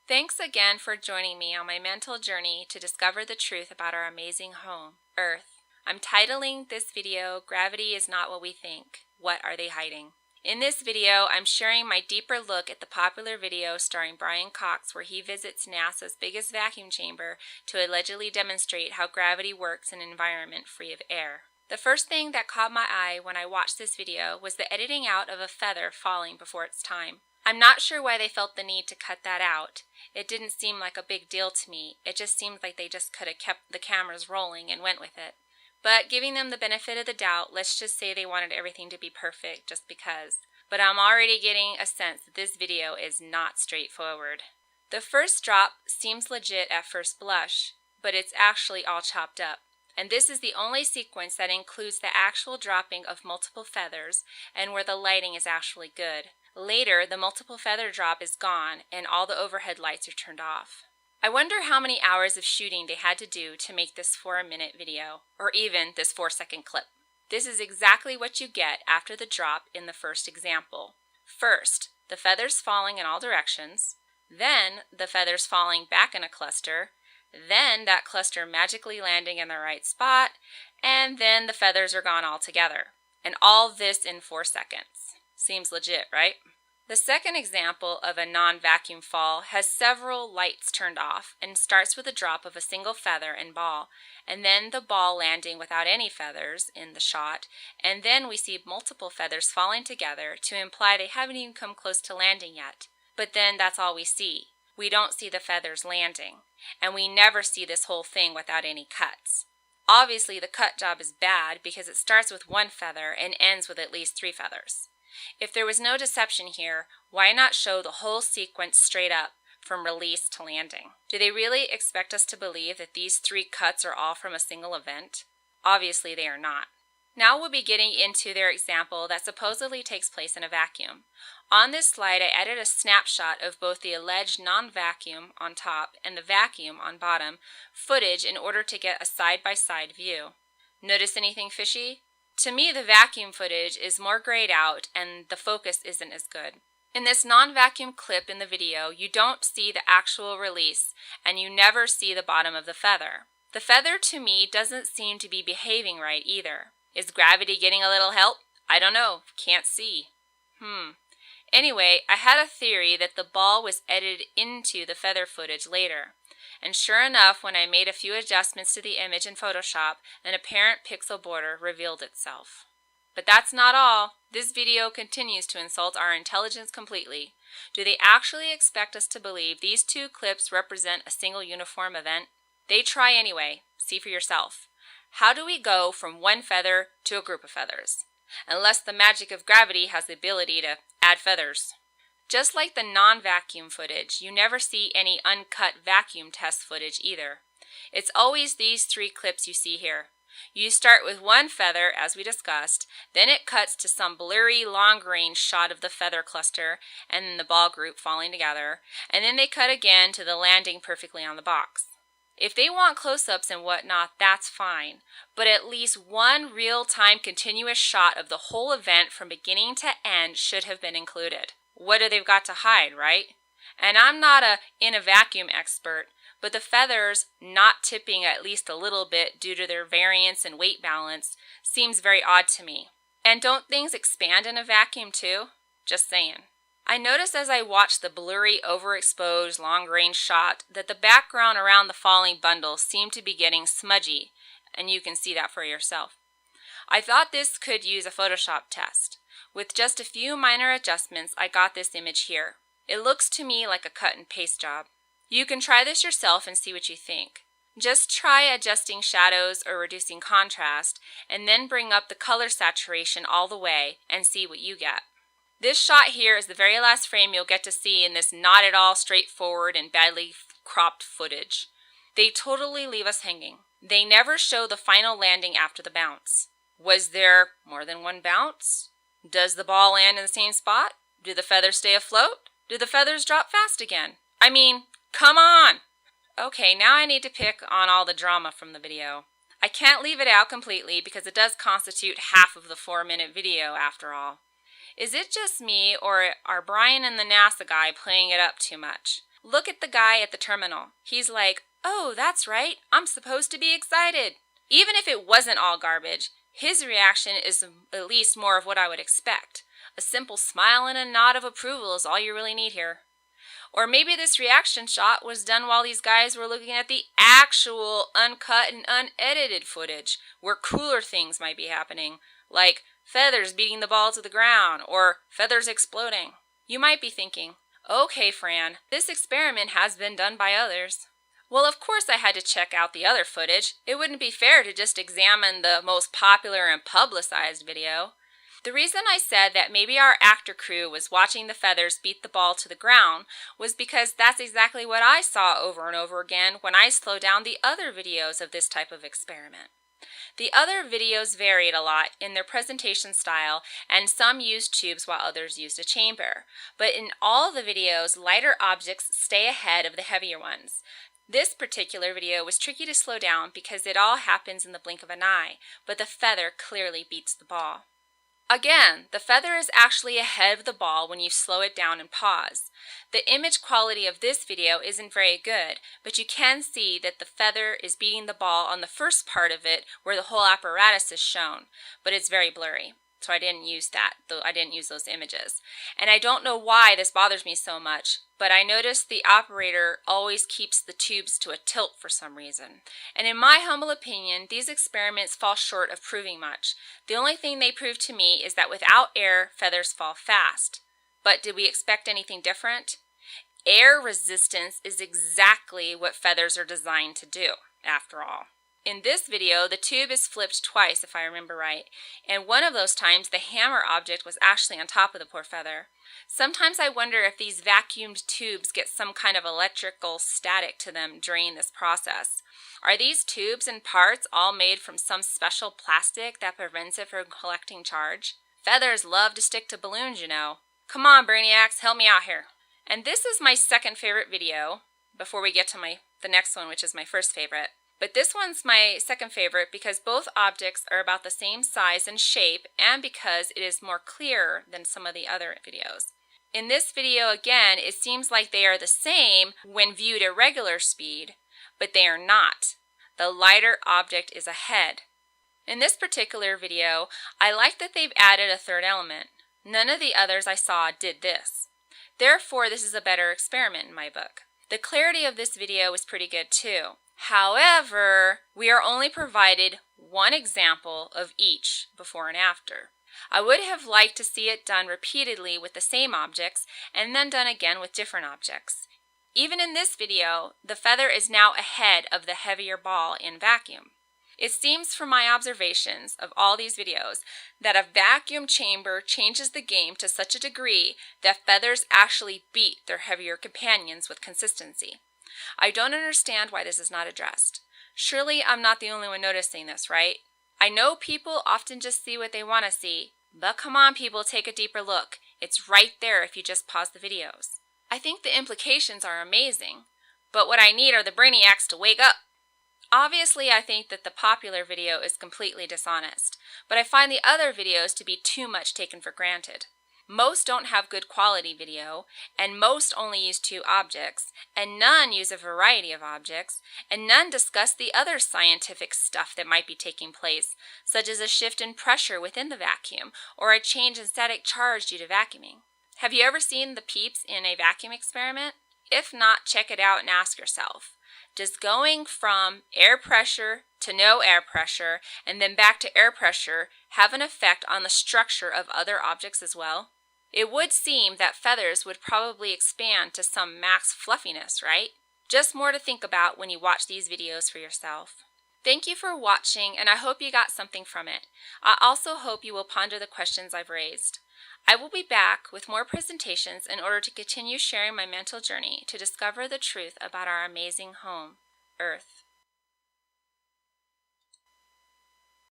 Thanks again for joining me on my mental journey to discover the truth about our amazing home, Earth. I'm titling this video, Gravity is Not What We Think. What are they hiding? In this video, I'm sharing my deeper look at the popular video starring Brian Cox where he visits NASA's biggest vacuum chamber to allegedly demonstrate how gravity works in an environment free of air. The first thing that caught my eye when I watched this video was the editing out of a feather falling before its time. I'm not sure why they felt the need to cut that out. It didn't seem like a big deal to me. It just seemed like they just could have kept the cameras rolling and went with it. But giving them the benefit of the doubt, let's just say they wanted everything to be perfect just because. But I'm already getting a sense that this video is not straightforward. The first drop seems legit at first blush, but it's actually all chopped up. And this is the only sequence that includes the actual dropping of multiple feathers and where the lighting is actually good. Later, the multiple feather drop is gone and all the overhead lights are turned off. I wonder how many hours of shooting they had to do to make this 4-minute video, or even this 4-second clip. This is exactly what you get after the drop in the first example. First, the feathers falling in all directions, then the feathers falling back in a cluster, then that cluster magically landing in the right spot, and then the feathers are gone altogether. And all this in 4 seconds. Seems legit, right? The second example of a non-vacuum fall has several lights turned off and starts with a drop of a single feather and ball, and then the ball landing without any feathers in the shot, and then we see multiple feathers falling together to imply they haven't even come close to landing yet. But then that's all we see. We don't see the feathers landing, and we never see this whole thing without any cuts. Obviously the cut job is bad because it starts with 1 feather and ends with at least 3 feathers. If there was no deception here, why not show the whole sequence straight up from release to landing? Do they really expect us to believe that these 3 cuts are all from a single event? Obviously they are not. Now we'll be getting into their example that supposedly takes place in a vacuum. On this slide I added a snapshot of both the alleged non-vacuum on top and the vacuum on bottom footage in order to get a side-by-side view. Notice anything fishy? To me, the vacuum footage is more grayed out and the focus isn't as good. In this non-vacuum clip in the video, you don't see the actual release and you never see the bottom of the feather. The feather to me doesn't seem to be behaving right either. Is gravity getting a little help? I don't know. Can't see. Anyway, I had a theory that the ball was edited into the feather footage later. And sure enough, when I made a few adjustments to the image in Photoshop, an apparent pixel border revealed itself. But that's not all. This video continues to insult our intelligence completely. Do they actually expect us to believe these 2 clips represent a single uniform event? They try anyway. See for yourself. How do we go from 1 feather to a group of feathers? Unless the magic of gravity has the ability to add feathers. Just like the non-vacuum footage, you never see any uncut vacuum test footage either. It's always these 3 clips you see here. You start with 1 feather, as we discussed, then it cuts to some blurry long-range shot of the feather cluster and then the ball group falling together, and then they cut again to the landing perfectly on the box. If they want close-ups and whatnot, that's fine, but at least 1 real-time continuous shot of the whole event from beginning to end should have been included. What do they've got to hide, right? And I'm not in a vacuum expert, but the feathers not tipping at least a little bit due to their variance and weight balance seems very odd to me. And don't things expand in a vacuum too? Just saying. I noticed as I watched the blurry, overexposed, long-range shot that the background around the falling bundle seemed to be getting smudgy, and you can see that for yourself. I thought this could use a Photoshop test. With just a few minor adjustments, I got this image here. It looks to me like a cut and paste job. You can try this yourself and see what you think. Just try adjusting shadows or reducing contrast, and then bring up the color saturation all the way and see what you get. This shot here is the very last frame you'll get to see in this not at all straightforward and badly cropped footage. They totally leave us hanging. They never show the final landing after the bounce. Was there more than 1 bounce? Does the ball land in the same spot? Do the feathers stay afloat? Do the feathers drop fast again? I mean, come on! Okay, now I need to pick on all the drama from the video. I can't leave it out completely because it does constitute half of the 4-minute video after all. Is it just me, or are Brian and the NASA guy playing it up too much? Look at the guy at the terminal. He's like, "Oh, that's right, I'm supposed to be excited." Even if it wasn't all garbage, his reaction is at least more of what I would expect. A simple smile and a nod of approval is all you really need here. Or maybe this reaction shot was done while these guys were looking at the actual uncut and unedited footage, where cooler things might be happening, like feathers beating the ball to the ground or feathers exploding. You might be thinking, "Okay, Fran, this experiment has been done by others." Well, of course I had to check out the other footage. It wouldn't be fair to just examine the most popular and publicized video. The reason I said that maybe our actor crew was watching the feathers beat the ball to the ground was because that's exactly what I saw over and over again when I slowed down the other videos of this type of experiment. The other videos varied a lot in their presentation style, and some used tubes while others used a chamber. But in all the videos, lighter objects stay ahead of the heavier ones. This particular video was tricky to slow down because it all happens in the blink of an eye, but the feather clearly beats the ball. Again, the feather is actually ahead of the ball when you slow it down and pause. The image quality of this video isn't very good, but you can see that the feather is beating the ball on the first part of it where the whole apparatus is shown, but it's very blurry. So I didn't use that, though I didn't use those images. And I don't know why this bothers me so much, but I noticed the operator always keeps the tubes to a tilt for some reason. And in my humble opinion, these experiments fall short of proving much. The only thing they prove to me is that without air, feathers fall fast. But did we expect anything different? Air resistance is exactly what feathers are designed to do, after all. In this video, the tube is flipped twice, if I remember right, and one of those times the hammer object was actually on top of the poor feather. Sometimes I wonder if these vacuumed tubes get some kind of electrical static to them during this process. Are these tubes and parts all made from some special plastic that prevents it from collecting charge? Feathers love to stick to balloons, you know. Come on, Brainiacs, help me out here. And this is my second favorite video, before we get to the next one, which is my first favorite. But this one's my second favorite because both objects are about the same size and shape, and because it is more clear than some of the other videos. In this video, again, it seems like they are the same when viewed at regular speed, but they are not. The lighter object is ahead. In this particular video, I like that they've added a third element. None of the others I saw did this. Therefore, this is a better experiment in my book. The clarity of this video is pretty good too. However, we are only provided one example of each before and after. I would have liked to see it done repeatedly with the same objects and then done again with different objects. Even in this video, the feather is now ahead of the heavier ball in vacuum. It seems from my observations of all these videos that a vacuum chamber changes the game to such a degree that feathers actually beat their heavier companions with consistency. I don't understand why this is not addressed. Surely I'm not the only one noticing this, right? I know people often just see what they want to see, but come on people, take a deeper look. It's right there if you just pause the videos. I think the implications are amazing, but what I need are the Brainiacs to wake up. Obviously, I think that the popular video is completely dishonest, but I find the other videos to be too much taken for granted. Most don't have good quality video, and most only use two objects, and none use a variety of objects, and none discuss the other scientific stuff that might be taking place, such as a shift in pressure within the vacuum, or a change in static charge due to vacuuming. Have you ever seen the peeps in a vacuum experiment? If not, check it out and ask yourself, does going from air pressure to no air pressure, and then back to air pressure, have an effect on the structure of other objects as well? It would seem that feathers would probably expand to some max fluffiness, right? Just more to think about when you watch these videos for yourself. Thank you for watching, and I hope you got something from it. I also hope you will ponder the questions I've raised. I will be back with more presentations in order to continue sharing my mental journey to discover the truth about our amazing home, Earth.